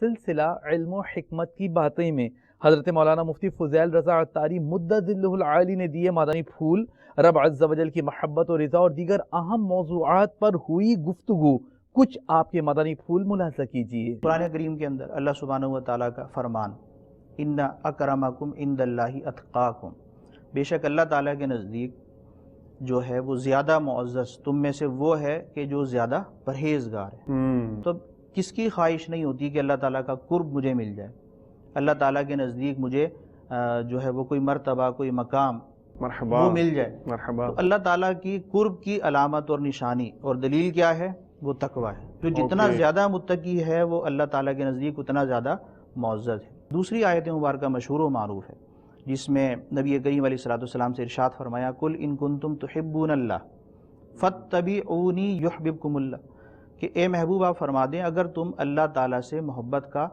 سلسلہ علم و حکمت کی باتیں میں حضرت مولانا مفتی فضیل رضا عطاری مدظلہ العالی نے دیے مدنی پھول۔ رب عز و جل کی محبت و رضا اور دیگر اہم موضوعات پر ہوئی گفتگو، کچھ آپ کے مدنی پھول ملاحظہ کیجیے۔ قرآن کریم کے اندر اللہ سبحانہ و تعالیٰ کا فرمان، ان اکرمکم عند اللہ اتقاکم، بے شک اللہ تعالیٰ کے نزدیک جو ہے وہ زیادہ معزز تم میں سے وہ ہے کہ جو زیادہ پرہیزگار ہے۔ تو کس کی خواہش نہیں ہوتی کہ اللہ تعالیٰ کا قرب مجھے مل جائے، اللہ تعالیٰ کے نزدیک مجھے جو ہے وہ کوئی مرتبہ، کوئی مقام وہ مل جائے۔ تو اللہ تعالیٰ کی قرب کی علامت اور نشانی اور دلیل کیا ہے؟ وہ تقویٰ ہے۔ جو جتنا زیادہ متقی ہے وہ اللہ تعالیٰ کے نزدیک اتنا زیادہ معزز ہے۔ دوسری آیت مبارکہ مشہور و معروف ہے جس میں نبی کریم علیہ الصلوۃ والسلام سے ارشاد فرمایا، قل ان کنتم تحبون اللہ فاتبعونی یحببکم اللہ، کہ اے محبوب آپ فرما دیں اگر تم اللہ تعالیٰ سے محبت کا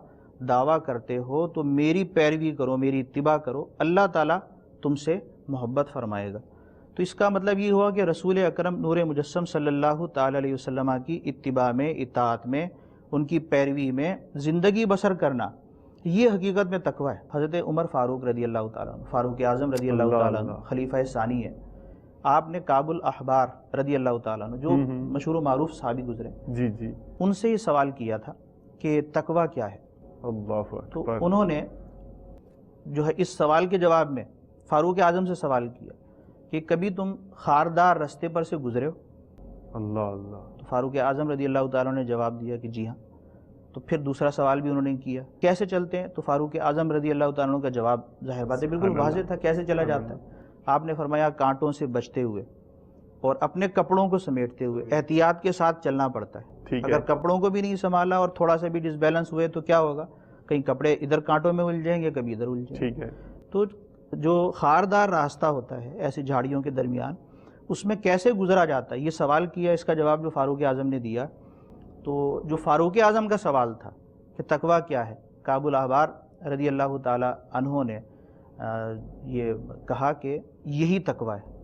دعویٰ کرتے ہو تو میری پیروی کرو، میری اتباع کرو، اللہ تعالیٰ تم سے محبت فرمائے گا۔ تو اس کا مطلب یہ ہوا کہ رسول اکرم نور مجسم صلی اللہ تعالی علیہ وسلم کی اتباع میں، اطاعت میں، ان کی پیروی میں زندگی بسر کرنا، یہ حقیقت میں تقویٰ ہے۔ حضرت عمر فاروق رضی اللہ تعالیٰ عنہ، فاروق اعظم رضی اللہ تعالیٰ عنہ، خلیفہ ثانی ہے، آپ نے کعب الاحبار رضی اللہ تعالیٰ عنہ جو مشہور و معروف صحابی گزرے، ان سے یہ سوال کیا تھا کہ تقویٰ کیا ہے؟ تو انہوں نے جو ہے اس سوال کے جواب میں فاروق اعظم سے سوال کیا کہ کبھی تم خاردار رستے پر سے گزرے ہو؟ تو فاروق اعظم رضی اللہ تعالیٰ نے جواب دیا کہ جی ہاں۔ تو پھر دوسرا سوال بھی انہوں نے کیا، کیسے چلتے ہیں؟ تو فاروق اعظم رضی اللہ تعالیٰ کا جواب ظاہر بات ہے بالکل واضح تھا، کیسے چلا جاتا ہے؟ آپ نے فرمایا کانٹوں سے بچتے ہوئے اور اپنے کپڑوں کو سمیٹتے ہوئے، احتیاط کے ساتھ چلنا پڑتا ہے۔ اگر کپڑوں کو بھی نہیں سنبھالا اور تھوڑا سا بھی ڈس بیلنس ہوئے تو کیا ہوگا؟ کہیں کپڑے ادھر کانٹوں میں الجھیں گے، کبھی ادھر الجھیں گے۔ تو جو خاردار راستہ ہوتا ہے ایسی جھاڑیوں کے درمیان، اس میں کیسے گزرا جاتا ہے، یہ سوال کیا، اس کا جواب جو فاروق اعظم نے دیا، تو جو فاروق اعظم کا سوال تھا کہ تقویٰ کیا ہے، کعب الاحبار رضی اللہ تعالی عنہ نے یہ کہا کہ یہی تقویٰ ہے۔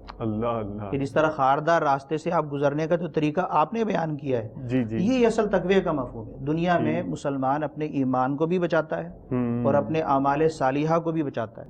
کہ جس طرح خاردار راستے سے آپ گزرنے کا جو طریقہ آپ نے بیان کیا ہے، یہ اصل تقوی کا مفہوم ہے۔ دنیا میں مسلمان اپنے ایمان کو بھی بچاتا ہے اور اپنے اعمال صالحہ کو بھی بچاتا ہے۔